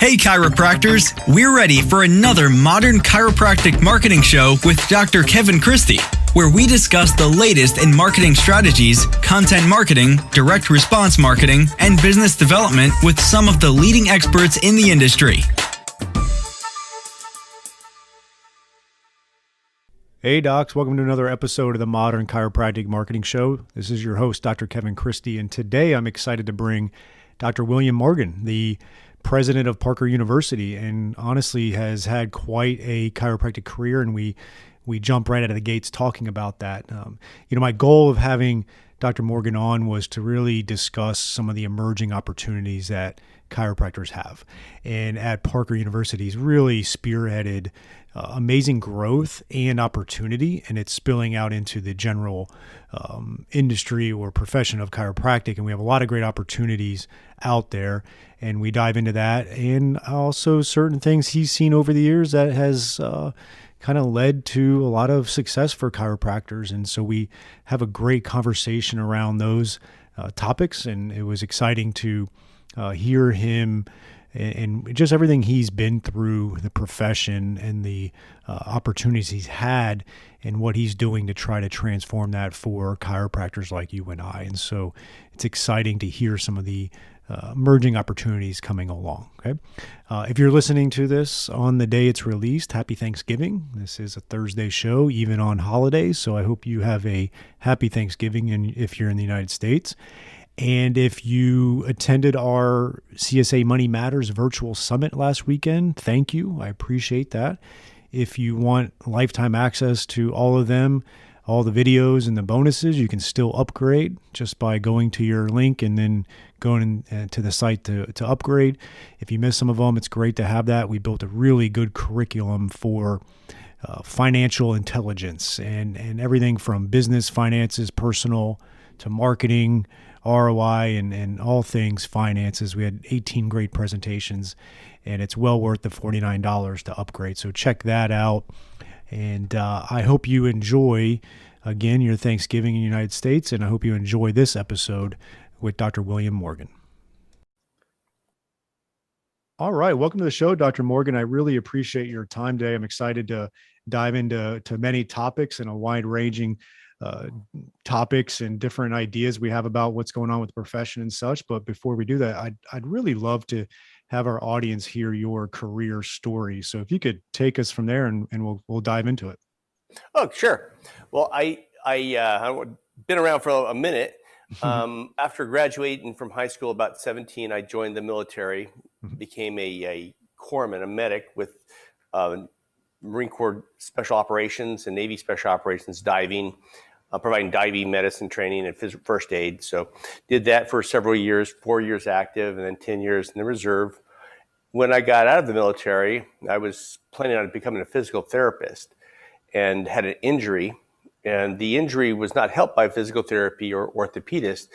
Hey chiropractors, we're ready for another modern chiropractic marketing show with Dr. Kevin Christie, where we discuss the latest in marketing strategies, content marketing, direct response marketing, and business development with some of the leading experts in the industry. Hey docs, welcome to another episode of the Modern Chiropractic Marketing Show. This is your host, Dr. Kevin Christie, and today I'm excited to bring Dr. William Morgan, the president of Parker University, and honestly has had quite a chiropractic career, and we jump right out of the gates talking about that. My goal of having Dr. Morgan on was to really discuss some of the emerging opportunities that chiropractors have. And at Parker University, he's really spearheaded amazing growth and opportunity, and it's spilling out into the general industry or profession of chiropractic. And we have a lot of great opportunities out there, and we dive into that, and also certain things he's seen over the years that has kind of led to a lot of success for chiropractors. And so we have a great conversation around those topics, and it was exciting to hear him and just everything he's been through, the profession and the opportunities he's had, and what he's doing to try to transform that for chiropractors like you and I. And so it's exciting to hear some of the emerging opportunities coming along. Okay. If you're listening to this on the day it's released, happy Thanksgiving. This is a Thursday show, even on holidays. So I hope you have a happy Thanksgiving if you're in the United States. And if you attended our CSA Money Matters virtual summit last weekend, thank you. I appreciate that. If you want lifetime access to all of them, all the videos and the bonuses, you can still upgrade just by going to your link and then going to the site to upgrade. If you miss some of them, it's great to have that. We built a really good curriculum for financial intelligence and everything from business, finances, personal to marketing, ROI, and all things finances. We had 18 great presentations, and it's well worth the $49 to upgrade. So check that out. And I hope you enjoy, again, your Thanksgiving in the United States, and I hope you enjoy this episode with Dr. William Morgan. All right, welcome to the show, Dr. Morgan. I really appreciate your time today. I'm excited to dive into many topics and a wide-ranging topics and different ideas we have about what's going on with the profession and such. But before we do that, I'd really love to have our audience hear your career story. So if you could take us from there, and we'll dive into it. Oh, sure. Well, I've been around for a minute. After graduating from high school about 17, I joined the military, became a corpsman, a medic with Marine Corps Special Operations and Navy Special Operations diving, providing diving medicine training and first aid. So did that for several years, 4 years active, and then 10 years in the reserve. When I got out of the military, I was planning on becoming a physical therapist and had an injury. And the injury was not helped by physical therapy or orthopedist,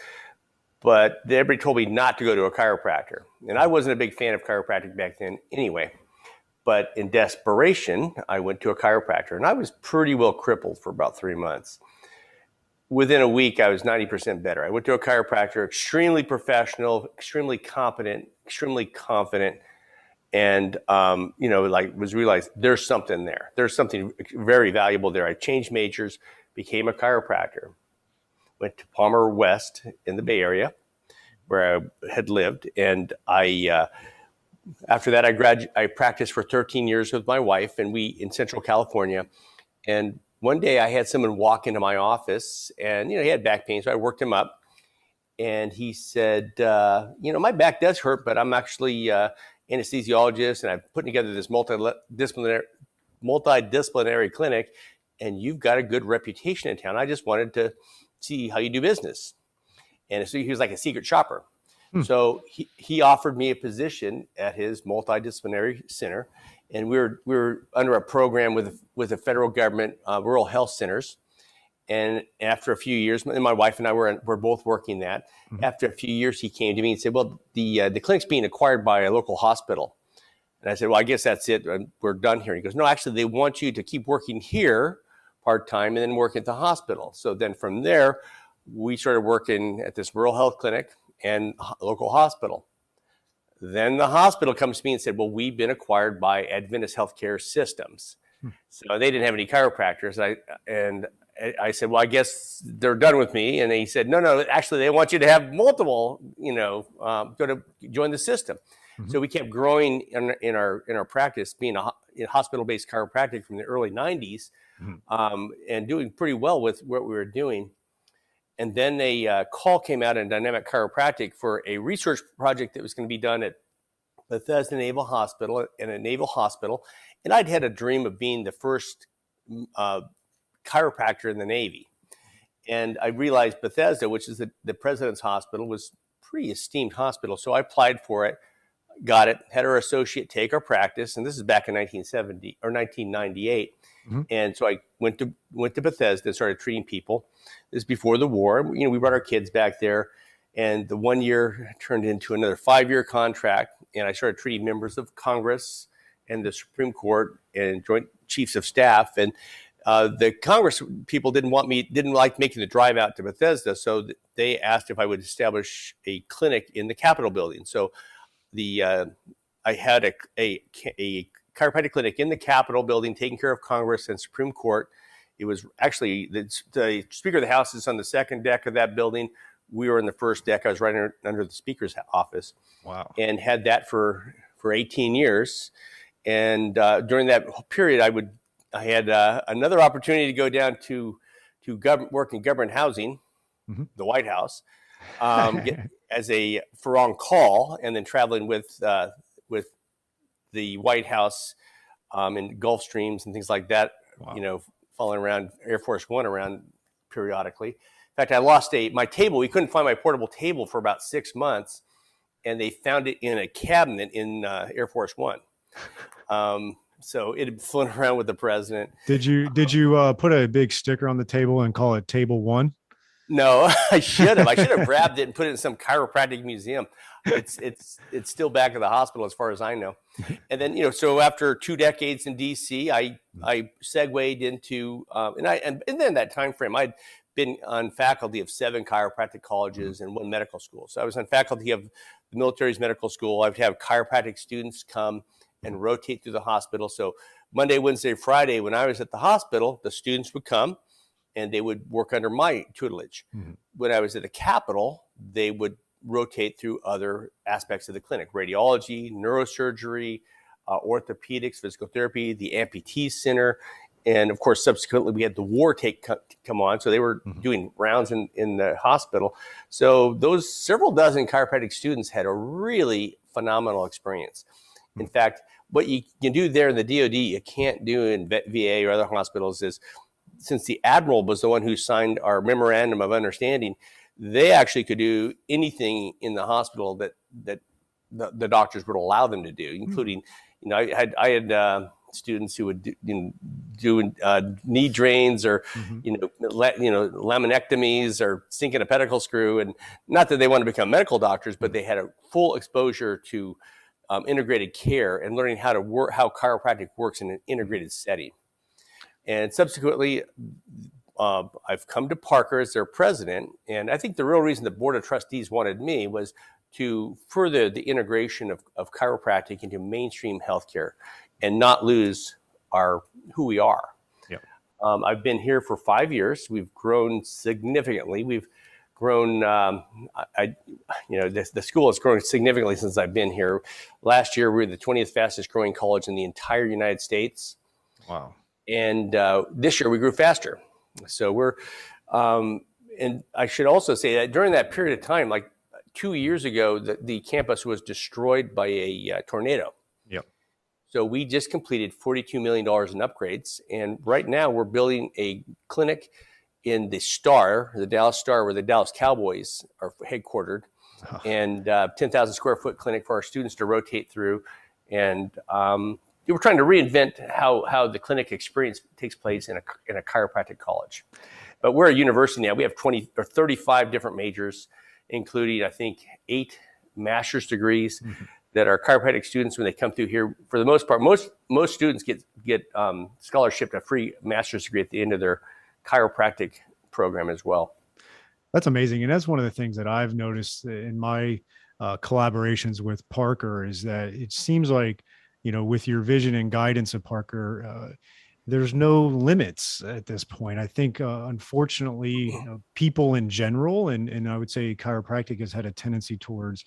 but everybody told me not to go to a chiropractor. And I wasn't a big fan of chiropractic back then anyway. But in desperation, I went to a chiropractor, and I was pretty well crippled for about 3 months. Within a week, I was 90% better. I went to a chiropractor, extremely professional, extremely competent, extremely confident, and was realized there's something there. There's something very valuable there. I changed majors, became a chiropractor, went to Palmer West in the Bay Area, where I had lived, and after that, I practiced for 13 years with my wife, and we in Central California. And one day I had someone walk into my office, and he had back pain, so I worked him up. And he said, my back does hurt, but I'm actually anesthesiologist, and I'm putting together this multidisciplinary clinic, and you've got a good reputation in town. I just wanted to see how you do business. And so he was like a secret shopper. So he offered me a position at his multidisciplinary center, and we were under a program with the federal government, rural health centers. And after a few years, and my wife and I were both working that. After a few years, he came to me and said, "Well, the clinic's being acquired by a local hospital." And I said, "Well, I guess that's it. We're done here." And he goes, "No, actually, they want you to keep working here part-time and then work at the hospital." So then from there, we started working at this rural health clinic and local hospital. Then the hospital comes to me and said, well, we've been acquired by Adventist Healthcare Systems. So they didn't have any chiropractors. I said, well, I guess they're done with me. And he said, no, actually, they want you to have multiple, go to join the system. So we kept growing in our practice, being a hospital-based chiropractic from the early 90s, and doing pretty well with what we were doing. And then a call came out in Dynamic Chiropractic for a research project that was going to be done at Bethesda Naval Hospital and a naval hospital. And I'd had a dream of being the first chiropractor in the Navy. And I realized Bethesda, which is the president's hospital, was a pretty esteemed hospital. So I applied for it, got it, had our associate take our practice. And this is back in 1970 or 1998. And so I went to Bethesda and started treating people. This is before the war. We brought our kids back there, and the 1 year turned into another 5-year contract. And I started treating members of Congress and the Supreme Court and Joint Chiefs of Staff. And the Congress people didn't like making the drive out to Bethesda, so they asked if I would establish a clinic in the Capitol building. So I had a chiropractic clinic in the Capitol building, taking care of Congress and Supreme Court. It was actually the Speaker of the House is on the second deck of that building. We were in the first deck. I was right under the Speaker's office. Wow! And had that for 18 years. And during that period, I had another opportunity to go down to work in government housing, the White House, for on call, and then traveling with the White House in Gulf Streams and things like that. Wow. Following around Air Force One around periodically. In fact, I lost my table. We couldn't find my portable table for about 6 months, and they found it in a cabinet in Air Force One. So it had flown around with the president. Did you put a big sticker on the table and call it Table 1? No, I should have. I should have grabbed it and put it in some chiropractic museum. It's still back at the hospital as far as I know. And then, so after 2 decades in DC, I segued into and then that time frame, I'd been on faculty of 7 chiropractic colleges and 1 medical school. So I was on faculty of the military's medical school. I'd have chiropractic students come and rotate through the hospital. So Monday, Wednesday, Friday, when I was at the hospital, the students would come and they would work under my tutelage. When I was at the Capitol, they would rotate through other aspects of the clinic: radiology, neurosurgery, orthopedics, physical therapy, the amputee center. And of course, subsequently, we had the war come on. So they were doing rounds in the hospital. So those several dozen chiropractic students had a really phenomenal experience. In fact, what you can do there in the DoD, you can't do in VA or other hospitals is, since the admiral was the one who signed our memorandum of understanding, they actually could do anything in the hospital that the doctors would allow them to do, including, I had students who would do knee drains or, laminectomies or sinking a pedicle screw. And not that they want to become medical doctors, but they had a full exposure to integrated care and learning how chiropractic works in an integrated setting. And subsequently, I've come to Parker as their president. And I think the real reason the Board of Trustees wanted me was to further the integration of chiropractic into mainstream healthcare and not lose who we are. Yeah. I've been here for 5 years. We've grown significantly. We've grown, the school has grown significantly since I've been here. Last year, we were the 20th fastest growing college in the entire United States. Wow. And this year we grew faster. So and I should also say that during that period of time, like 2 years ago, the campus was destroyed by a tornado. Yep. So we just completed $42 million in upgrades. And right now we're building a clinic in the Dallas Star, where the Dallas Cowboys are headquartered, and 10,000 square foot clinic for our students to rotate through. And we're trying to reinvent how the clinic experience takes place in a chiropractic college. But we're a university now. We have 20 or 35 different majors, including, I think, 8 master's degrees that our chiropractic students, when they come through here, for the most part, most students get scholarship, a free master's degree at the end of their chiropractic program as well. That's amazing. And that's one of the things that I've noticed in my collaborations with Parker is that it seems like, with your vision and guidance of Parker, there's no limits at this point. I think, unfortunately, people in general, and I would say chiropractic has had a tendency towards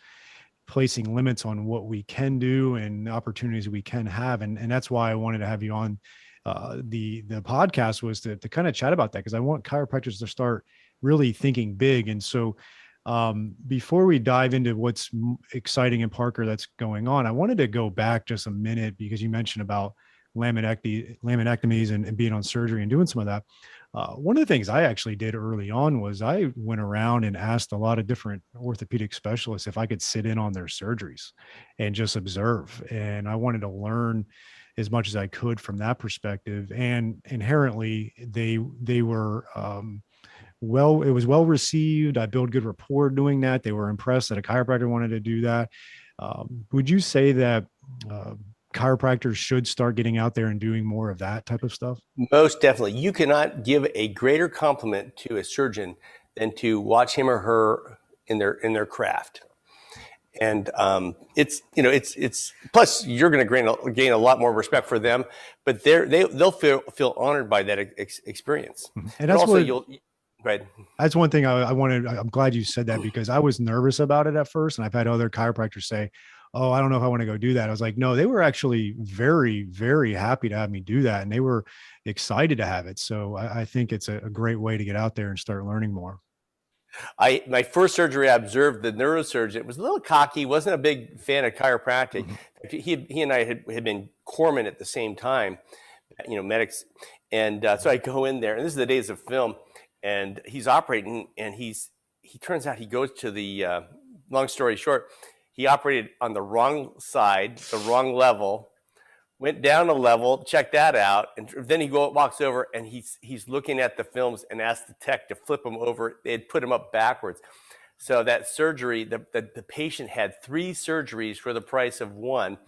placing limits on what we can do and opportunities we can have. And that's why I wanted to have you on the podcast, was to kind of chat about that, because I want chiropractors to start really thinking big. And so before we dive into what's exciting in Parker that's going on, I wanted to go back just a minute, because you mentioned about laminectomies and being on surgery and doing some of that. One of the things I actually did early on was I went around and asked a lot of different orthopedic specialists if I could sit in on their surgeries and just observe. And I wanted to learn as much as I could from that perspective. And inherently, they were it was well received. I built good rapport doing that. They were impressed that a chiropractor wanted to do that. Would you say that chiropractors should start getting out there and doing more of that type of stuff? Most definitely. You cannot give a greater compliment to a surgeon than to watch him or her in their craft. And it's plus you're going to gain a lot more respect for them, but they'll feel honored by that experience. And that's also go ahead. That's one thing I wanted. I'm glad you said that, because I was nervous about it at first, and I've had other chiropractors say, "Oh, I don't know if I want to go do that." I was like, no, they were actually very, very happy to have me do that, and they were excited to have it. So I think it's a great way to get out there and start learning more. My first surgery, I observed the neurosurgeon. It was a little cocky, wasn't a big fan of chiropractic. He and I had been corpsmen at the same time, medics. And so I go in there, and this is the days of film, and he's operating, and he turns out he goes to the, long story short, he operated on the wrong side, the wrong level, went down a level, checked that out, and then he walks over, and he's looking at the films and asked the tech to flip him over. They had put him up backwards. So that surgery, the patient had 3 surgeries for the price of 1.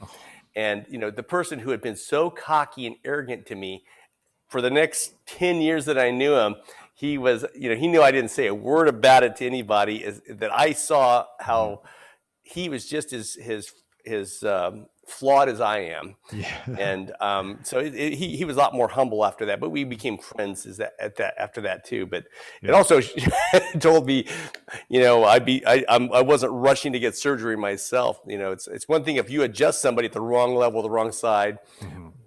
And, the person who had been so cocky and arrogant to me for the next 10 years that I knew him, he was, he knew I didn't say a word about it to anybody, that I saw how he was just as flawed as I am. Yeah. And so he was a lot more humble after that, but we became friends after that too. But it also told me, I wasn't rushing to get surgery myself. It's one thing if you adjust somebody at the wrong level, the wrong side,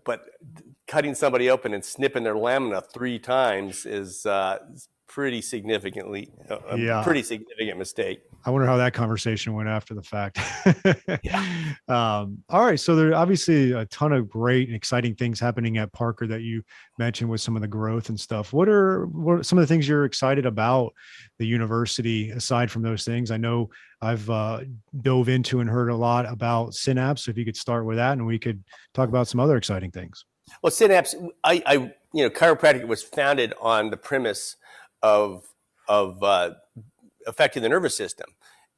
but cutting somebody open and snipping their lamina 3 times is pretty significant mistake. I wonder how that conversation went after the fact. All right. So there are obviously a ton of great and exciting things happening at Parker that you mentioned with some of the growth and stuff. What are some of the things you're excited about the university aside from those things? I know I've dove into and heard a lot about Synapse. So if you could start with that, and we could talk about some other exciting things. Well, Synapse, chiropractic was founded on the premise of affecting the nervous system.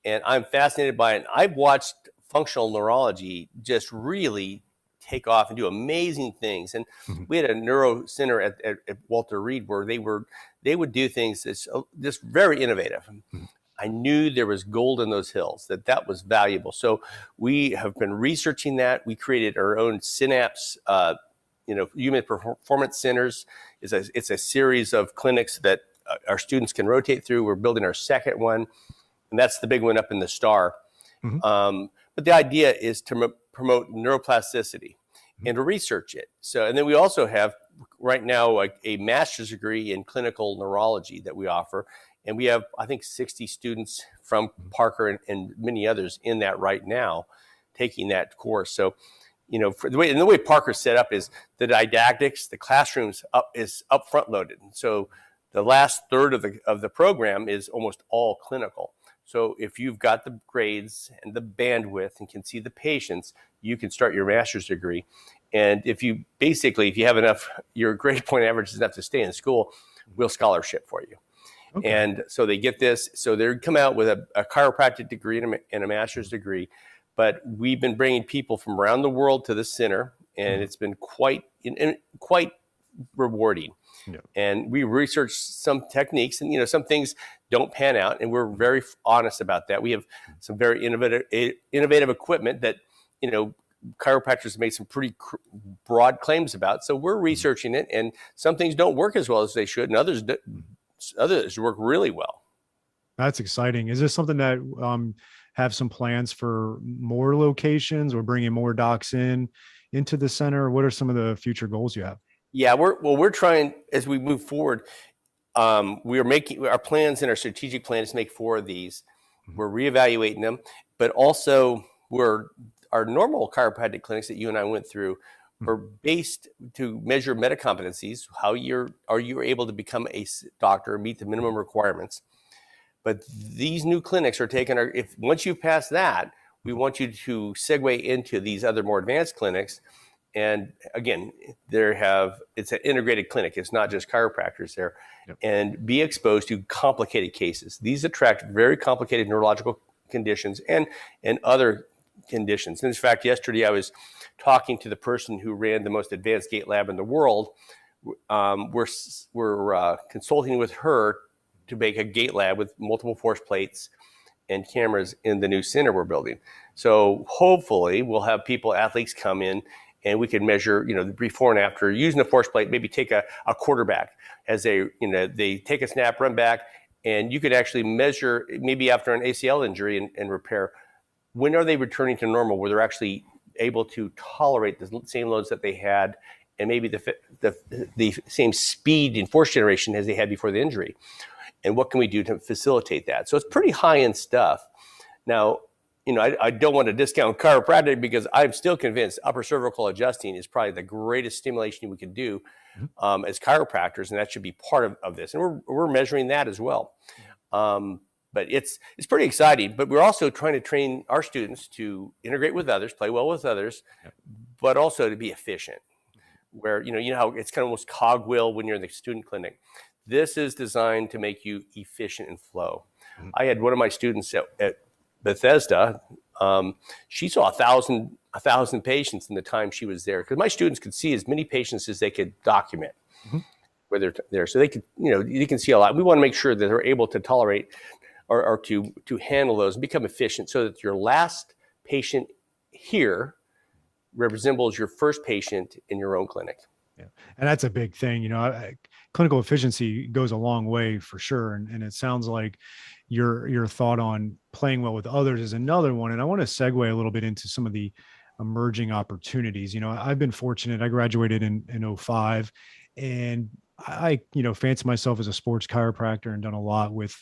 And I'm fascinated by it. And I've watched functional neurology just really take off and do amazing things. And we had a neuro center at Walter Reed where they would do things that's just very innovative. I knew there was gold in those hills, that was valuable. So we have been researching that. We created our own Synapse, human performance centers. It's a series of clinics that our students can rotate through. We're building our second one, and that's the big one up in the Star. But the idea is to promote neuroplasticity and to research it. So, and then we also have right now a master's degree in clinical neurology that we offer. And we have, I think, 60 students from Parker and many others in that right now taking that course. So, the way Parker's set up is the didactics, the classrooms is up front loaded. So the last third of the program is almost all clinical. So if you've got the grades and the bandwidth and can see the patients, you can start your master's degree. And if you have enough, your grade point average is enough to stay in school, we'll scholarship for you. Okay. And so they get this. So they come out with a chiropractic degree and a master's degree. But we've been bringing people from around the world to the center, and it's been quite rewarding. Yeah. And we researched some techniques, and some things don't pan out, and we're very honest about that. We have some very innovative equipment that chiropractors made some pretty broad claims about. So we're researching it, and some things don't work as well as they should, and others work really well. That's exciting. Is this something that have some plans for more locations or bringing more docs into the center? What are some of the future goals you have? Yeah, we're trying, as we move forward, we are making our plans, and our strategic plan is to make 4 of these. We're reevaluating them, but also our normal chiropractic clinics that you and I went through are based to measure metacompetencies, are you able to become a doctor, meet the minimum requirements. But these new clinics are taking once you pass that, we want you to segue into these other more advanced clinics. And again, it's an integrated clinic. It's not just chiropractors there. Yep. And be exposed to complicated cases. These attract very complicated neurological conditions and other conditions. And in fact, yesterday I was talking to the person who ran the most advanced gait lab in the world. We're consulting with her to make a gait lab with multiple force plates and cameras in the new center we're building. So hopefully we'll have athletes come in, and we can measure, the before and after using the force plate. Maybe take a quarterback as they take a snap, run back, and you could actually measure maybe after an ACL injury and repair, when are they returning to normal, where they're actually able to tolerate the same loads that they had, and maybe the same speed and force generation as they had before the injury. And what can we do to facilitate that? So it's pretty high-end stuff. Now, I don't want to discount chiropractic, because I'm still convinced upper cervical adjusting is probably the greatest stimulation we can do as chiropractors, and that should be part of this. And we're measuring that as well. But it's pretty exciting. But we're also trying to train our students to integrate with others, play well with others, but also to be efficient. Where how it's kind of almost cogwheel when you're in the student clinic. This is designed to make you efficient and flow. I had one of my students at Bethesda. She saw 1,000 patients in the time she was there, because my students could see as many patients as they could document where they're there. So they could, you can see a lot. We want to make sure that they're able to tolerate or to handle those and become efficient, so that your last patient here resembles your first patient in your own clinic. Yeah. And that's a big thing. Clinical efficiency goes a long way for sure. And it sounds like your thought on playing well with others is another one. And I want to segue a little bit into some of the emerging opportunities. I've been fortunate. I graduated in 2005, and I fancy myself as a sports chiropractor and done a lot with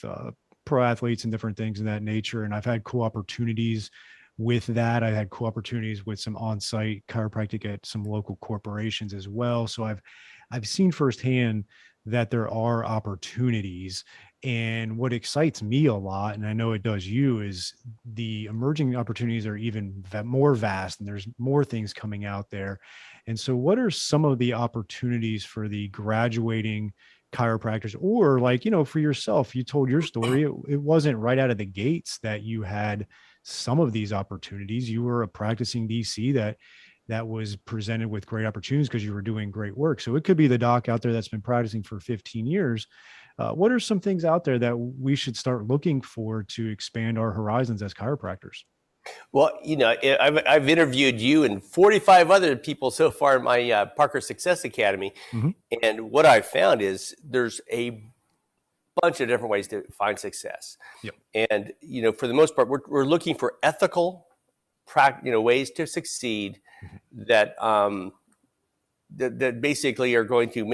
pro athletes and different things of that nature. And I've had cool opportunities with that. I had cool opportunities with some on-site chiropractic at some local corporations as well. So I've seen firsthand that there are opportunities. And what excites me a lot, and I know it does you, is the emerging opportunities are even more vast, and there's more things coming out there. And so what are some of the opportunities for the graduating chiropractors, or for yourself? You told your story. It wasn't right out of the gates that you had some of these opportunities. You were a practicing DC that was presented with great opportunities because you were doing great work. So it could be the doc out there that's been practicing for 15 years. What are some things out there that we should start looking for to expand our horizons as chiropractors? Well, I've interviewed you and 45 other people so far in my Parker Success Academy. And what I've found is there's a bunch of different ways to find success. Yep. And, for the most part, we're looking for ethical, ways to succeed that basically are going to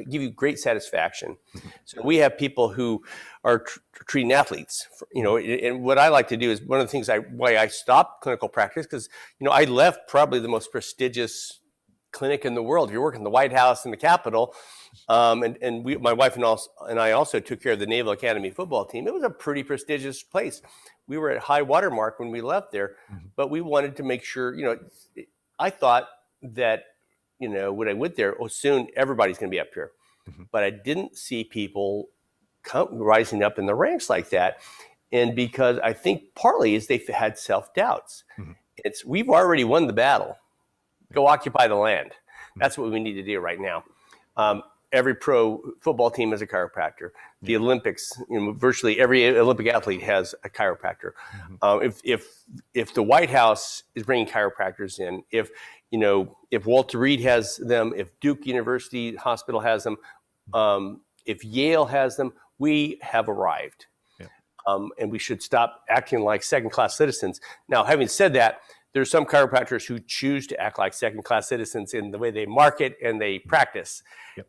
give you great satisfaction. So we have people who are treating athletes, and what I like to do is one of the things why I stopped clinical practice, because, I left probably the most prestigious clinic in the world. If you're working in the White House and the Capitol, and my wife and I also took care of the Naval Academy football team. It was a pretty prestigious place. We were at high water mark when we left there, but we wanted to make sure, I thought that, when I went there, soon everybody's going to be up here. But I didn't see people rising up in the ranks like that. And because I think partly is they've had self-doubts. We've already won the battle. Go occupy the land. That's what we need to do right now. Every pro football team has a chiropractor. The Olympics, virtually every Olympic athlete has a chiropractor. If the White House is bringing chiropractors in, if Walter Reed has them, if Duke University Hospital has them, if Yale has them, we have arrived. And we should stop acting like second-class citizens. Now, having said that, there's some chiropractors who choose to act like second-class citizens in the way they market and they practice.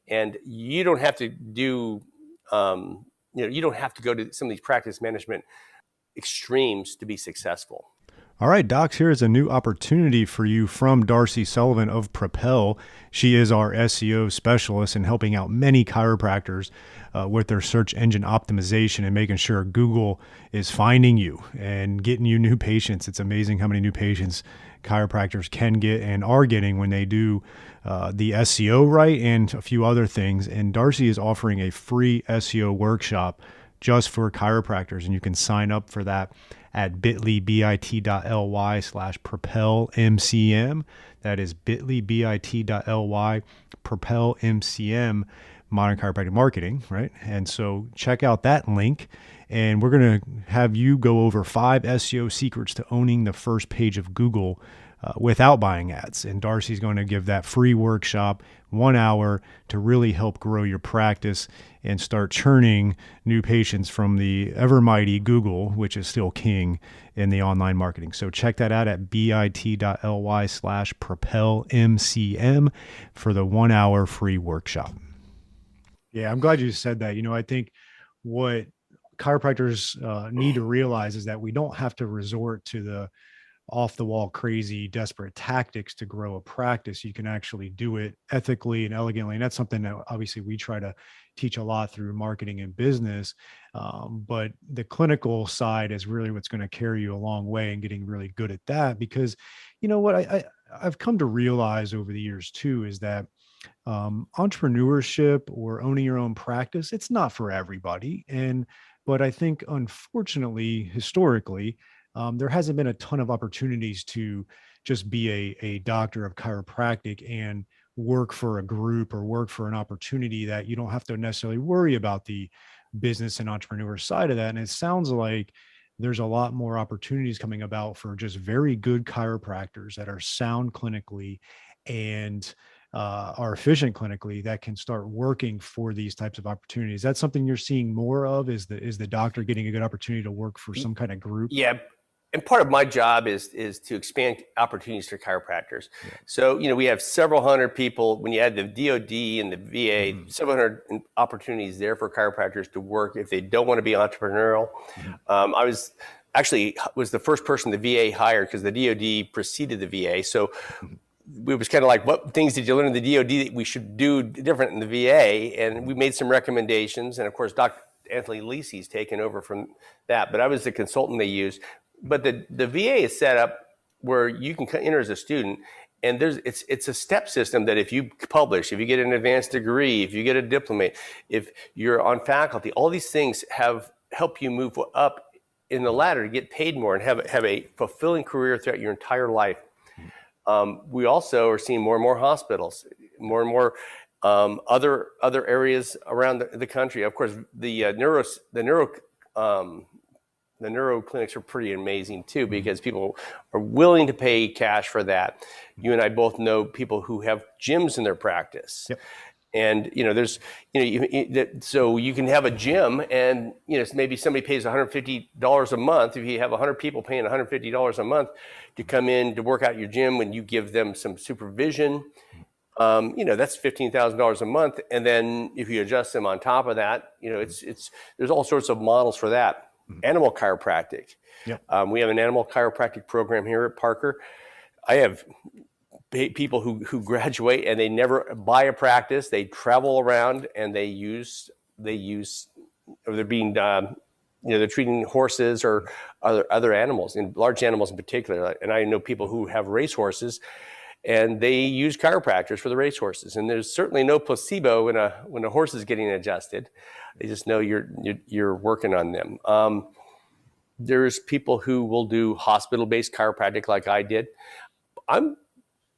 And you don't have to do, you don't have to go to some of these practice management extremes to be successful. All right, docs, here is a new opportunity for you from Darcy Sullivan of Propel. She is our SEO specialist in helping out many chiropractors with their search engine optimization and making sure Google is finding you and getting you new patients. It's amazing how many new patients chiropractors can get and are getting when they do the SEO right and a few other things. And Darcy is offering a free SEO workshop just for chiropractors, and you can sign up for that at bit.ly/propelmcm. That is bit.ly/propelmcm, Modern Chiropractic Marketing, right? And so check out that link, and we're going to have you go over 5 SEO secrets to owning the first page of Google without buying ads. And Darcy's going to give that free workshop, 1 hour, to really help grow your practice and start churning new patients from the ever mighty Google, which is still king in the online marketing. So check that out at bit.ly/propelmcm for the 1 hour free workshop. Yeah, I'm glad you said that. I think what chiropractors need to realize is that we don't have to resort to the off the wall, crazy, desperate tactics to grow a practice. You can actually do it ethically and elegantly. And that's something that obviously we try to teach a lot through marketing and business. But the clinical side is really what's going to carry you a long way, and getting really good at that. Because what I've come to realize over the years too, is that entrepreneurship or owning your own practice, it's not for everybody. But I think, unfortunately, historically, there hasn't been a ton of opportunities to just be a doctor of chiropractic and work for a group or work for an opportunity that you don't have to necessarily worry about the business and entrepreneur side of that. And it sounds like there's a lot more opportunities coming about for just very good chiropractors that are sound clinically and are efficient clinically, that can start working for these types of opportunities. That's something you're seeing more of, is the doctor getting a good opportunity to work for some kind of group? Yeah. And part of my job is to expand opportunities for chiropractors. Yeah. So, we have several hundred people. When you add the DOD and the VA, several hundred opportunities there for chiropractors to work if they don't want to be entrepreneurial. I was the first person the VA hired, because the DOD preceded the VA. So it was kind of like, what things did you learn in the DOD that we should do different in the VA? And we made some recommendations. And of course, Dr. Anthony Lisi's taken over from that. But I was the consultant they used. But the VA is set up where you can enter as a student, and it's a step system that if you publish, if you get an advanced degree, if you get a diplomate, if you're on faculty, all these things help you move up in the ladder to get paid more and have a fulfilling career throughout your entire life. We also are seeing more and more hospitals, more and more other areas around the country. Of course, the Neuro Clinics are pretty amazing too, because people are willing to pay cash for that. You and I both know people who have gyms in their practice. Yep. And, so you can have a gym and, maybe somebody pays $150 a month. If you have 100 people paying $150 a month to come in to work out your gym, when you give them some supervision, that's $15,000 a month. And then if you adjust them on top of that, there's all sorts of models for that. Animal chiropractic. Yep. We have an animal chiropractic program here at Parker. I have people who graduate and they never buy a practice. They travel around and they're treating horses or other animals, and large animals in particular. And I know people who have racehorses, and they use chiropractors for the racehorses. And there's certainly no placebo when a horse is getting adjusted. They just know you're working on them. There's people who will do hospital-based chiropractic like I did. I'm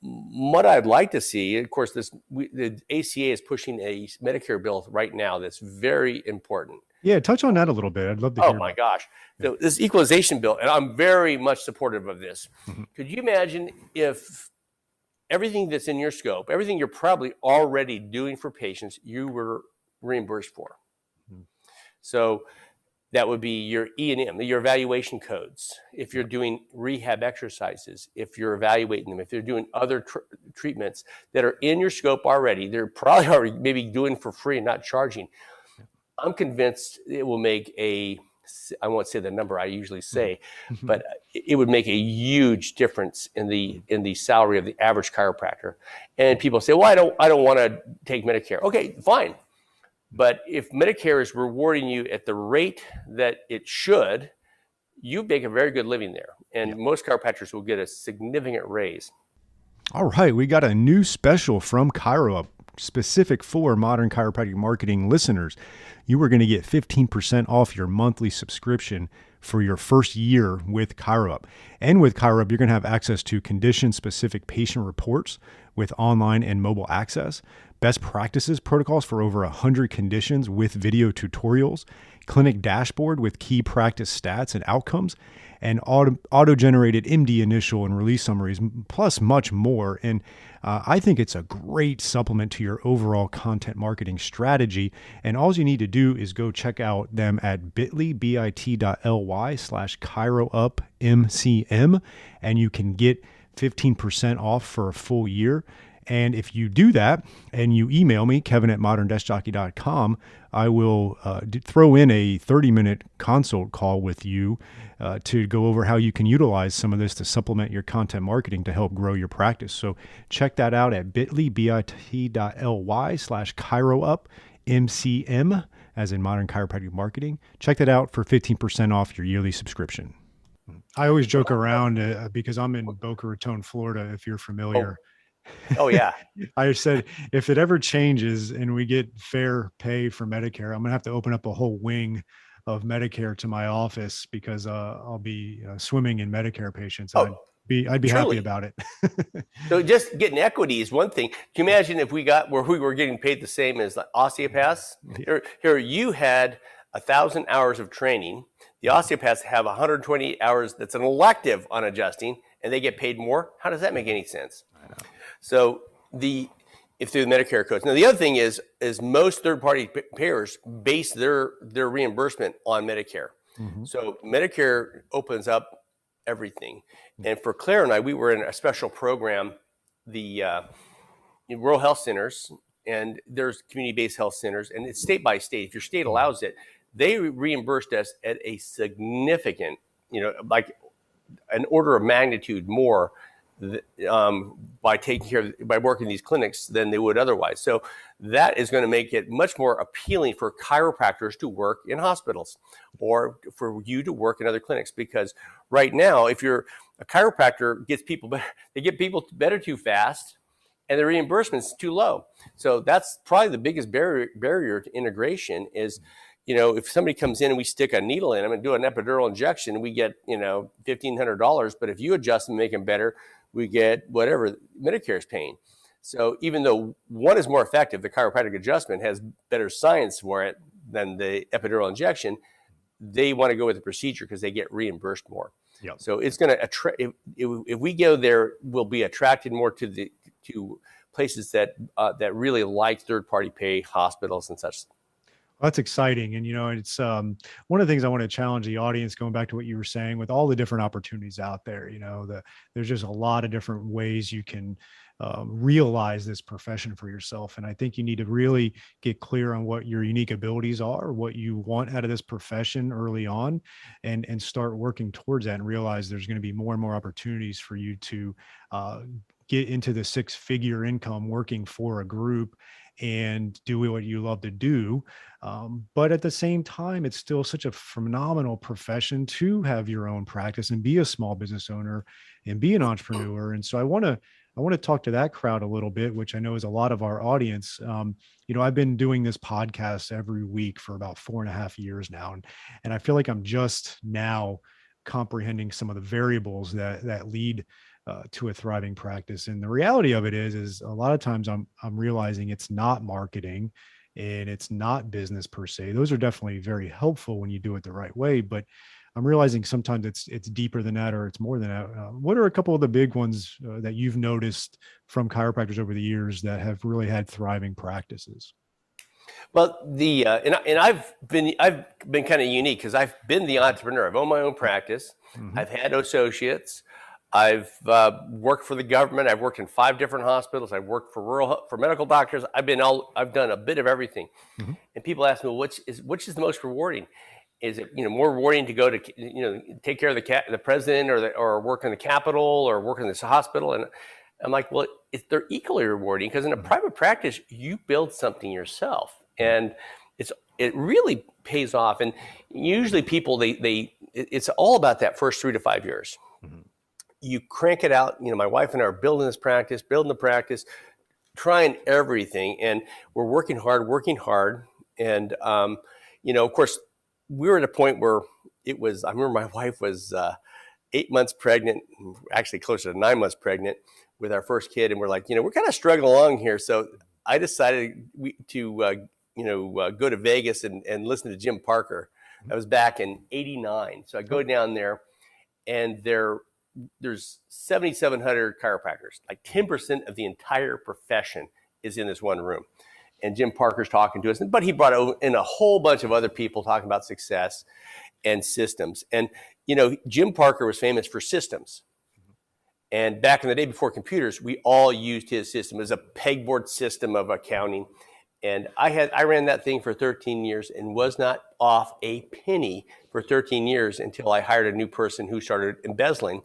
what I'd like to see, of course, the ACA is pushing a Medicare bill right now that's very important. Yeah, touch on that a little bit. I'd love to hear. Oh my gosh. So this equalization bill, and I'm very much supportive of this. Mm-hmm. Could you imagine if everything that's in your scope, everything you're probably already doing for patients, you were reimbursed for? Mm-hmm. So that would be your E&M, your evaluation codes. If you're doing rehab exercises, if you're evaluating them, if you're doing other treatments that are in your scope already, they're probably already maybe doing for free and not charging. I'm convinced it will make I won't say the number I usually say, but it would make a huge difference in the salary of the average chiropractor. And people say, well, I don't want to take Medicare. Okay, fine. But if Medicare is rewarding you at the rate that it should, you make a very good living there. And most chiropractors will get a significant raise. All right. We got a new special from ChiroUp specific for Modern Chiropractic Marketing listeners. You are going to get 15% off your monthly subscription for your first year with ChiroUp. And with ChiroUp, you're going to have access to condition-specific patient reports with online and mobile access, best practices protocols for over 100 conditions with video tutorials, clinic dashboard with key practice stats and outcomes, and auto-generated MD initial and release summaries, plus much more. And I think it's a great supplement to your overall content marketing strategy. And all you need to do is go check out them at bit.ly/ChiroUpMCM, and you can get 15% off for a full year. And if you do that and you email me, kevin@modern-jockey.com, I will throw in a 30-minute consult call with you to go over how you can utilize some of this to supplement your content marketing to help grow your practice. So check that out at bit.ly/ChiroUpMCM, as in Modern Chiropractic Marketing. Check that out for 15% off your yearly subscription. I always joke around because I'm in Boca Raton, Florida, if you're familiar. Oh yeah. I said, if it ever changes and we get fair pay for Medicare, I'm going to have to open up a whole wing of Medicare to my office because I'll be swimming in Medicare patients. I'd be truly happy about it. So just getting equity is one thing. Can you imagine if we got where we were getting paid the same as like osteopaths? Here you had 1,000 hours of training. The osteopaths have 120 hours that's an elective on adjusting, and they get paid more. How does that make any sense? I know. So if through the Medicare codes. Now the other thing is most third-party payers base their reimbursement on Medicare. Mm-hmm. So Medicare opens up everything. And for Claire and I, we were in a special program, the rural health centers, and there's community-based health centers, and it's state by state. If your state allows it, they reimbursed us at a significant, like an order of magnitude more by working these clinics than they would otherwise. So that is going to make it much more appealing for chiropractors to work in hospitals or for you to work in other clinics. Because right now, if you're a chiropractor, they get people better too fast, and the reimbursement's too low. So that's probably the biggest barrier to integration is, if somebody comes in and we stick a needle in them and do an epidural injection, we get, $1,500. But if you adjust them and make them better, we get whatever Medicare is paying. So even though one is more effective, the chiropractic adjustment has better science for it than the epidural injection, they want to go with the procedure because they get reimbursed more. Yep. So it's going to attract. If we go there, we'll be attracted more to places that really like third-party pay, hospitals and such. Well, that's exciting. And, it's one of the things I want to challenge the audience, going back to what you were saying, with all the different opportunities out there, there's just a lot of different ways you can realize this profession for yourself. And I think you need to really get clear on what your unique abilities are, what you want out of this profession early on, and start working towards that and realize there's going to be more and more opportunities for you to get into the six-figure income working for a group and do what you love to do. But at the same time, it's still such a phenomenal profession to have your own practice and be a small business owner and be an entrepreneur. And so I want to talk to that crowd a little bit, which I know is a lot of our audience. I've been doing this podcast every week for about 4.5 years now. And I feel like I'm just now comprehending some of the variables that lead to a thriving practice. And the reality of it is a lot of times I'm realizing it's not marketing and it's not business per se. Those are definitely very helpful when you do it the right way, but I'm realizing sometimes it's deeper than that, or it's more than that. What are a couple of the big ones that you've noticed from chiropractors over the years that have really had thriving practices? Well, and I've been kind of unique because I've been the entrepreneur. I've owned my own practice. Mm-hmm. I've had associates. I've worked for the government. I've worked in 5 different hospitals. I've worked for medical doctors. I've done a bit of everything. Mm-hmm. And people ask me, which is the most rewarding? Is it more rewarding to go to take care of the president or work in the Capitol or work in this hospital? And I'm like, well, they're equally rewarding because in a private practice you build something yourself, and it really pays off. And usually people it's all about that first 3 to 5 years. Mm-hmm. You crank it out. My wife and I are building the practice, trying everything, and we're working hard, and of course. We were at a point where I remember my wife was 8 months pregnant, actually closer to 9 months pregnant with our first kid. And we're like, we're kind of struggling along here. So I decided to go to Vegas and listen to Jim Parker. That was back in '89. So I go down there and there's 7,700 chiropractors, like 10% of the entire profession is in this one room. And Jim Parker's talking to us, but he brought in a whole bunch of other people talking about success and systems. And, Jim Parker was famous for systems. And back in the day before computers, we all used his system. It was a pegboard system of accounting. And I ran that thing for 13 years and was not off a penny for 13 years until I hired a new person who started embezzling.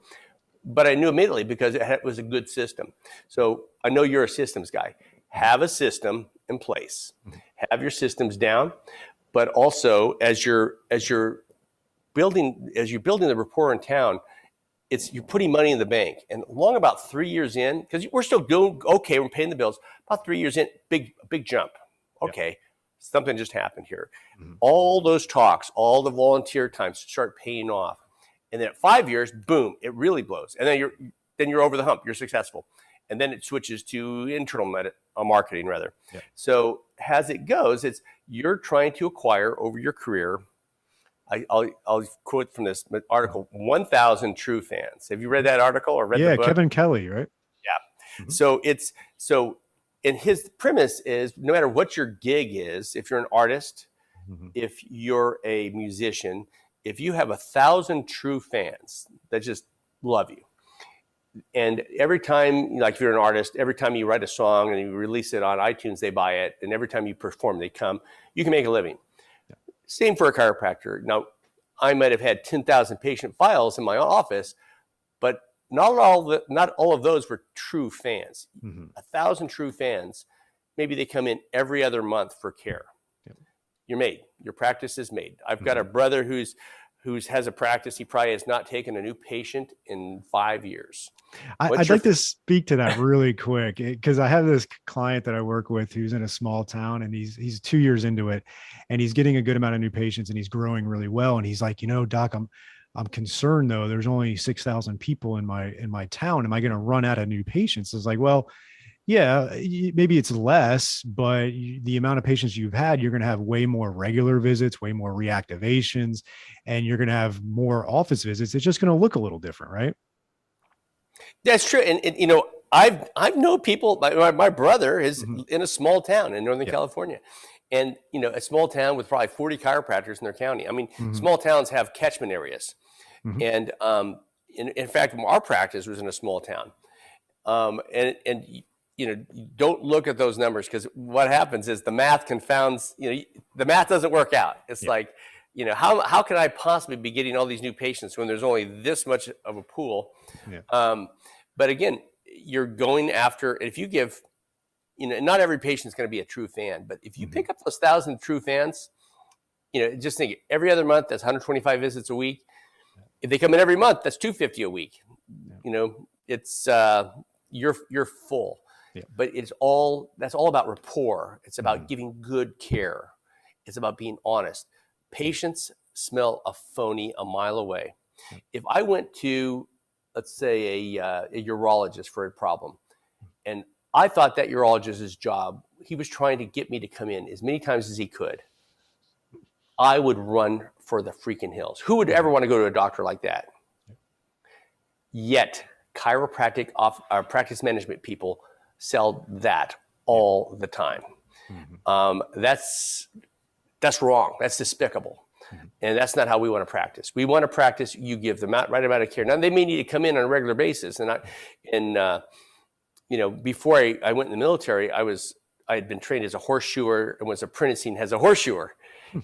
But I knew immediately because it was a good system. So I know you're a systems guy. Have a system in place. Have your systems down, but also as you're building the rapport in town, you're putting money in the bank. And long about 3 years in, because we're still doing okay, we're paying the bills. About 3 years in, big jump. Okay, something just happened here. Mm-hmm. All those talks, all the volunteer times start paying off, and then at 5 years, boom, it really blows. And then you're over the hump. You're successful. And then it switches to internal marketing rather. Yeah. So as it goes, you're trying to acquire over your career. I'll quote from this article: 1,000 true fans. Have you read that article or read the book? Kevin Kelly, right? Yeah. Mm-hmm. And his premise is no matter what your gig is, if you're an artist, mm-hmm. if you're a musician, if you have 1,000 true fans that just love you. And every time, like if you're an artist, every time you write a song and you release it on iTunes, they buy it. And every time you perform, they come. You can make a living. Yeah. Same for a chiropractor. Now, I might have had 10,000 patient files in my office, but not all of those were true fans. Mm-hmm. 1,000 true fans, maybe they come in every other month for care. Yeah. You're made. Your practice is made. I've got a brother who has a practice. He probably has not taken a new patient in 5 years. I'd like to speak to that really quick because I have this client that I work with who's in a small town and he's 2 years into it and he's getting a good amount of new patients and he's growing really well. And he's like, Doc, I'm concerned though. There's only 6,000 people in my town. Am I going to run out of new patients? It's like, well, yeah, maybe it's less, but the amount of patients you've had, you're going to have way more regular visits, way more reactivations, and you're going to have more office visits. It's just going to look a little different, right? That's true. And I've known people, my brother is mm-hmm. in a small town in Northern California, and, a small town with probably 40 chiropractors in their county. I mean, mm-hmm. small towns have catchment areas. Mm-hmm. And in fact, our practice was in a small town. And don't look at those numbers because what happens is the math confounds, the math doesn't work out. It's like, how can I possibly be getting all these new patients when there's only this much of a pool? Yeah. But again, you're going after, if you give, not every patient is going to be a true fan, but if you mm-hmm. pick up those 1,000 true fans, just think every other month, that's 125 visits a week. If they come in every month, that's 250 a week. Yeah. It's, you're full. Yeah. But that's all about rapport. It's about mm-hmm. giving good care. It's about being honest. Patients smell a phony a mile away. Mm-hmm. If I went to let's say a urologist for a problem, and I thought that urologist's job, he was trying to get me to come in as many times as he could, I would run for the freaking hills. Who would ever want to go to a doctor like that? Yet chiropractic practice management people sell that all the time. That's wrong. That's despicable. And that's not how we want to practice. We want to practice, you give them right amount of care. Now, they may need to come in on a regular basis. Before I went in the military, I had been trained as a horseshoer and was apprenticing as a horseshoer.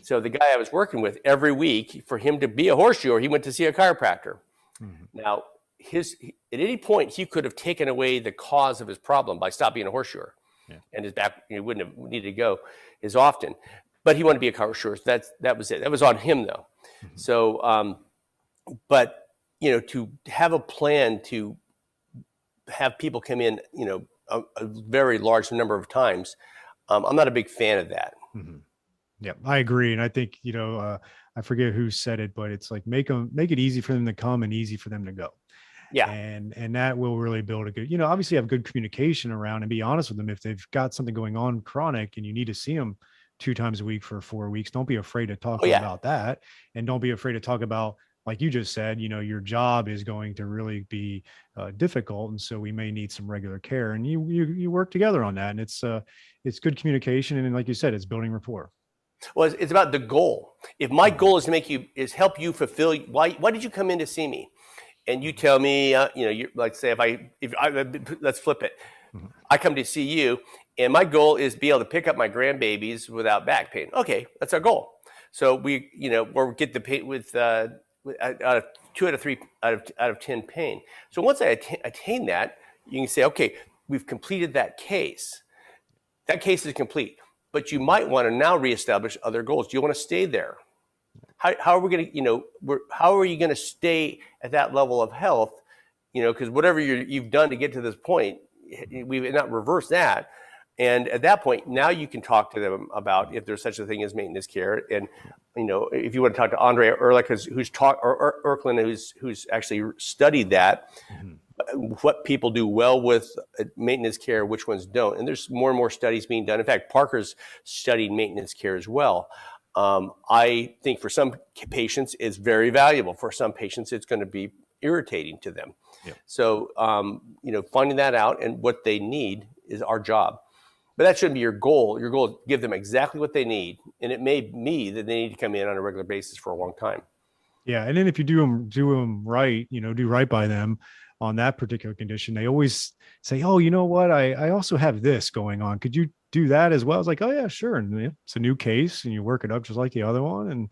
So the guy I was working with every week, for him to be a horseshoever, he went to see a chiropractor. Now, at any point, he could have taken away the cause of his problem by stopping being a horseshoer. And his back, he wouldn't have needed to go as often. But he wanted to be a horseshoer. So that was it. That was on him, though. So, but, to have a plan to have people come in, a very large number of times, I'm not a big fan of that. Yeah, I agree. And I think, I forget who said it, but it's like, make it easy for them to come and easy for them to go. Yeah. And that will really build a good, obviously have good communication around and be honest with them. If they've got something going on chronic and you need to see them 2 times a week for 4 weeks, don't be afraid to talk about that. And don't be afraid to talk about, like you just said, your job is going to really be difficult. And so we may need some regular care, and you work together on that. And it's good communication. And like you said, it's building rapport. Well, it's about the goal. If my goal is help you fulfill, why did you come in to see me? And you tell me, like say let's flip it. I come to see you, and my goal is be able to pick up my grandbabies without back pain. Okay, that's our goal. So we, or get the pain with 2 out of 3 out of 10 pain. So once I attain that, you can say, okay, we've completed that case. That case is complete. But you might want to now reestablish other goals. Do you want to stay there? How are we going to, how are you going to stay at that level of health? Because whatever you've done to get to this point, we've not reversed that. And at that point, now you can talk to them about if there's such a thing as maintenance care. And, if you want to talk to Andre Ehrlich, who's actually studied that, what people do well with maintenance care, which ones don't. And there's more and more studies being done. In fact, Parker's studied maintenance care as well. I think for some patients, it's very valuable. For some patients, it's going to be irritating to them. Yep. So, finding that out and what they need is our job. But that shouldn't be your goal. Your goal is to give them exactly what they need. And it may be that they need to come in on a regular basis for a long time. Yeah. And then if you do them right, do right by them on that particular condition, they always say, oh, you know what? I also have this going on. Could you do that as well? It's like, oh yeah, sure. And it's a new case and you work it up just like the other one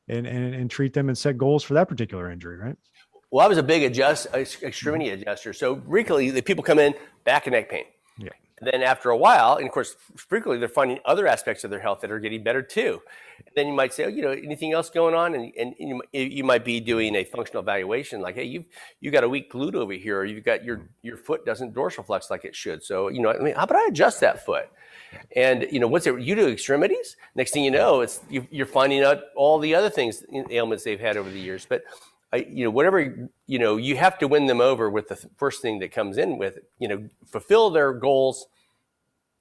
and treat them and set goals for that particular injury, right? Well, I was a big extremity adjuster. So frequently the people come in, back and neck pain. Yeah. And then after a while, and of course, frequently they're finding other aspects of their health that are getting better too. And then you might say, oh, anything else going on? And you might be doing a functional evaluation, like, hey, you got a weak glute over here, or you've got your foot doesn't dorsal flex like it should. So, how about I adjust that foot? And, you do extremities? Next thing you know, you're finding out all the other things, ailments they've had over the years. But whatever, you have to win them over with the first thing that comes in with, fulfill their goals,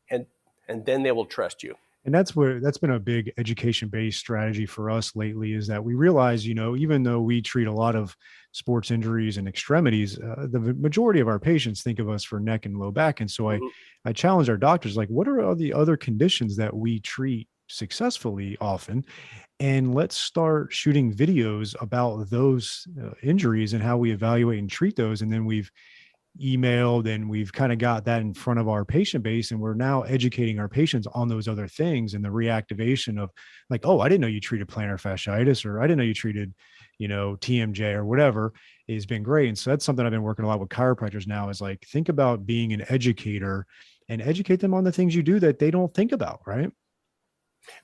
and then they will trust you. And that's been a big education-based strategy for us lately, is that we realize, even though we treat a lot of sports injuries and extremities, the majority of our patients think of us for neck and low back. And so I challenge our doctors, like, what are all the other conditions that we treat successfully often? And let's start shooting videos about those injuries and how we evaluate and treat those. And then we've emailed and we've kind of got that in front of our patient base. And we're now educating our patients on those other things and the reactivation of, like, oh, I didn't know you treated plantar fasciitis, or I didn't know you treated, TMJ or whatever, has been great. And so that's something I've been working a lot with chiropractors now, is like, think about being an educator and educate them on the things you do that they don't think about, right?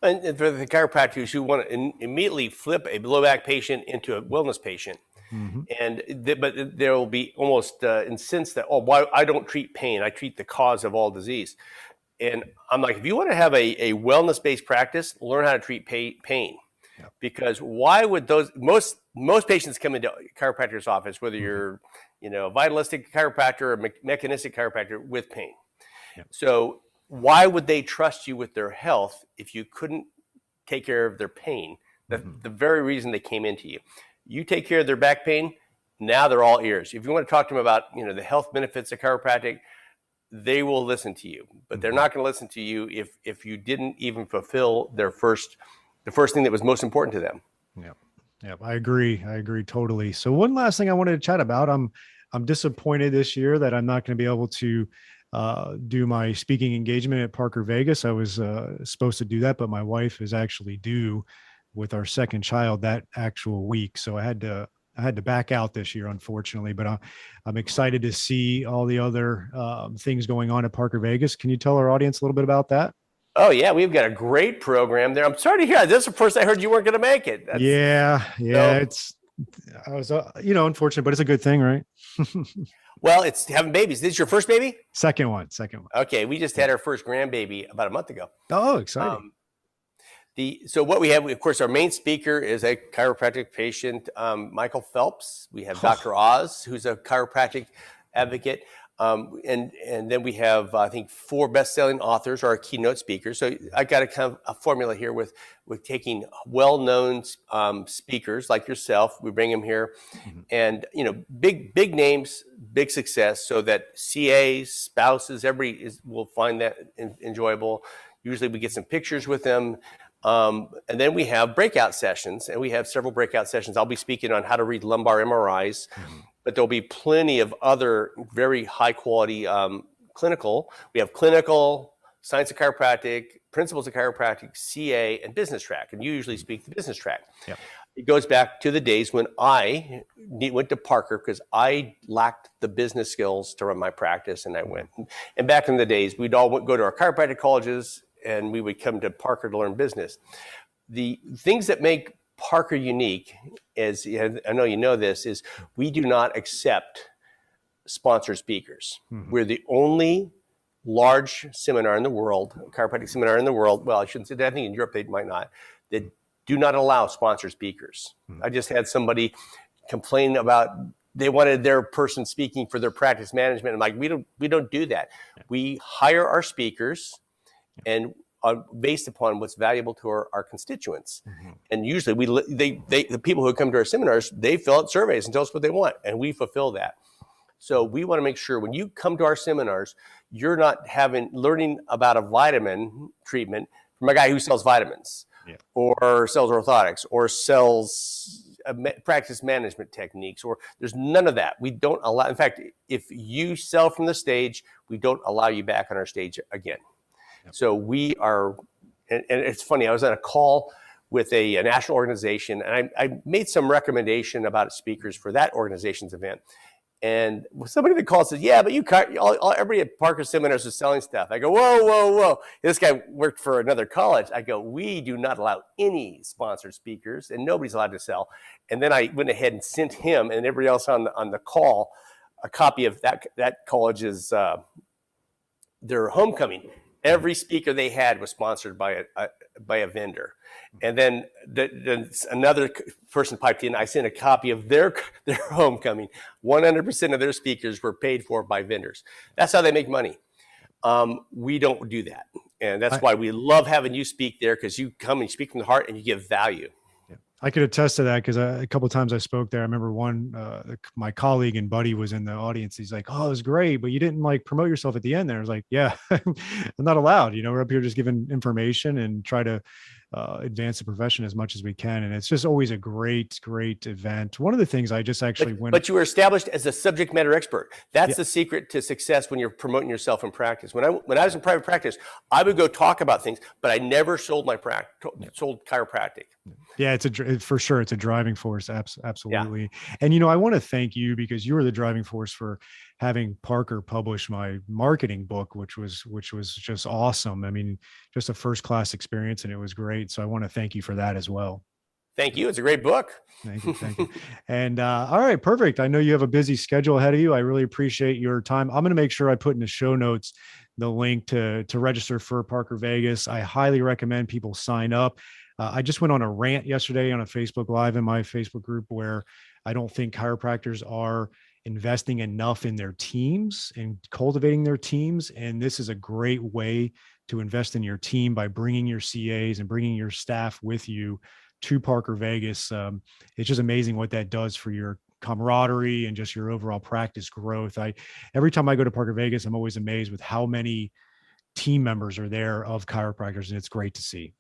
And for the chiropractors who want to immediately flip a low back patient into a wellness patient, but there will be almost incensed that, oh, why I don't treat pain, I treat the cause of all disease. And I'm like, if you want to have a wellness based practice, learn how to treat pain. Yeah. Because why would most most patients come into a chiropractor's office, whether you're, a vitalistic chiropractor or mechanistic chiropractor, with pain. Yep. So why would they trust you with their health if you couldn't take care of their pain? The very reason they came into you. You take care of their back pain, now they're all ears. If you want to talk to them about, the health benefits of chiropractic, they will listen to you. But they're not going to listen to you if you didn't even fulfill the first thing that was most important to them. Yeah, I agree. I agree totally. So one last thing I wanted to chat about. I'm disappointed this year that I'm not going to be able to do my speaking engagement at Parker Vegas. I was supposed to do that, but my wife is actually due with our second child that actual week. So I had to back out this year, unfortunately, but I'm excited to see all the other things going on at Parker Vegas. Can you tell our audience a little bit about that? Oh yeah, we've got a great program there. I'm sorry to hear that. This is the first I heard you weren't going to make it. I was, unfortunate, but it's a good thing, right? Well, it's having babies. This is your first baby? Second one. Okay, we just had our first grandbaby about a month ago. Oh, exciting. So what we have, of course, our main speaker is a chiropractic patient, Michael Phelps. We have Dr. Oz, who's a chiropractic advocate. And then we have, I think, 4 best-selling authors are our keynote speakers. So I got a kind of a formula here with taking well-known speakers like yourself. We bring them here, and big names, big success, so that CAs, spouses, everybody will find that enjoyable. Usually, we get some pictures with them. And then we have breakout sessions, and we have several breakout sessions. I'll be speaking on how to read lumbar MRIs. But there'll be plenty of other very high quality clinical. We have clinical, science of chiropractic, principles of chiropractic, CA, and business track. And you usually speak the business track. Yep. It goes back to the days when I went to Parker because I lacked the business skills to run my practice, and I went. And back in the days, we'd all go to our chiropractic colleges, and we would come to Parker to learn business. The things that make Parker unique, as I know you know this, is we do not accept sponsored speakers. We're the only large seminar in the world, chiropractic seminar in the world. Well, I shouldn't say that. I think in Europe they might not. That do not allow sponsored speakers. I just had somebody complain about they wanted their person speaking for their practice management. I'm like, we don't do that. We hire our speakers and based upon what's valuable to our constituents. And usually the people who come to our seminars, they fill out surveys and tell us what they want, and we fulfill that. So we want to make sure when you come to our seminars, you're not learning about a vitamin treatment from a guy who sells vitamins or sells orthotics or sells practice management techniques, or there's none of that. We don't allow, in fact, if you sell from the stage, we don't allow you back on our stage again. So we are, and it's funny, I was on a call with a national organization, and I made some recommendation about speakers for that organization's event. And somebody in the call said, yeah, but everybody at Parker Seminars is selling stuff. I go, whoa. This guy worked for another college. I go, we do not allow any sponsored speakers, and nobody's allowed to sell. And then I went ahead and sent him and everybody else on the call a copy of that college's their homecoming. Every speaker they had was sponsored by a vendor. And then another person piped in. I sent a copy of their homecoming. 100% of their speakers were paid for by vendors. That's how they make money. We don't do that. And that's why we love having you speak there, because you come and speak from the heart and you give value. I could attest to that, because a couple of times I spoke there. I remember my colleague and buddy was in the audience. He's like, "Oh, it was great, but you didn't promote yourself at the end there." I was like, "Yeah, I'm not allowed. We're up here just giving information and try to advance the profession as much as we can." And it's just always a great event. One of the things I just actually but you were established as a subject matter expert. That's the secret to success when you're promoting yourself in practice. When I was in private practice, I would go talk about things, but I never sold sold chiropractic. Yeah, for sure. It's a driving force. Absolutely. Yeah. And, I want to thank you, because you were the driving force for having Parker publish my marketing book, which was just awesome. I mean, just a first-class experience, and it was great. So I want to thank you for that as well. Thank you. It's a great book. Thank you. And all right, perfect. I know you have a busy schedule ahead of you. I really appreciate your time. I'm going to make sure I put in the show notes the link to register for Parker Vegas. I highly recommend people sign up. I just went on a rant yesterday on a Facebook Live in my Facebook group where I don't think chiropractors are investing enough in their teams and cultivating their teams. And this is a great way to invest in your team by bringing your CAs and bringing your staff with you to Parker Vegas. It's just amazing what that does for your camaraderie and just your overall practice growth. Every time I go to Parker Vegas, I'm always amazed with how many team members are there of chiropractors, and it's great to see.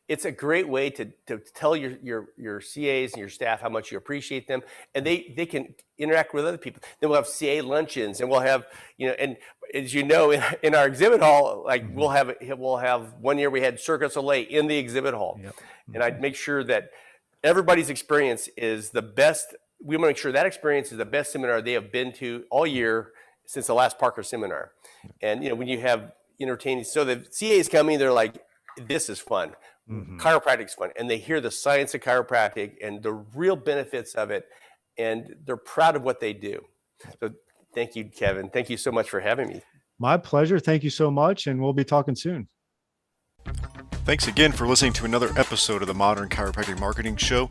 It's a great way to tell your CAs and your staff how much you appreciate them, and they can interact with other people. Then we'll have CA luncheons, and we'll have, and as you know, in our exhibit hall, like we'll have 1 year we had Cirque du Soleil in the exhibit hall, and I'd make sure that everybody's experience is the best. We want to make sure that experience is the best seminar they have been to all year since the last Parker seminar. And when you have entertaining, so the CAs coming, they're like, this is fun. Chiropractic's fun, and they hear the science of chiropractic and the real benefits of it, and they're proud of what they do. So thank you, Kevin. Thank you so much for having me. My pleasure. Thank you so much, and we'll be talking soon. Thanks again for listening to another episode of the Modern Chiropractic Marketing Show.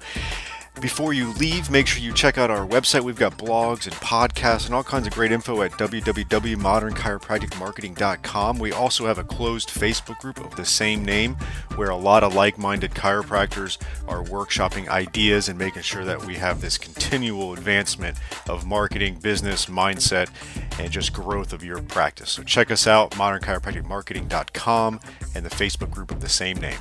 Before you leave, make sure you check out our website. We've got blogs and podcasts and all kinds of great info at www.modernchiropracticmarketing.com. We also have a closed Facebook group of the same name where a lot of like-minded chiropractors are workshopping ideas and making sure that we have this continual advancement of marketing, business, mindset, and just growth of your practice. So check us out, modernchiropracticmarketing.com, and the Facebook group of the same name.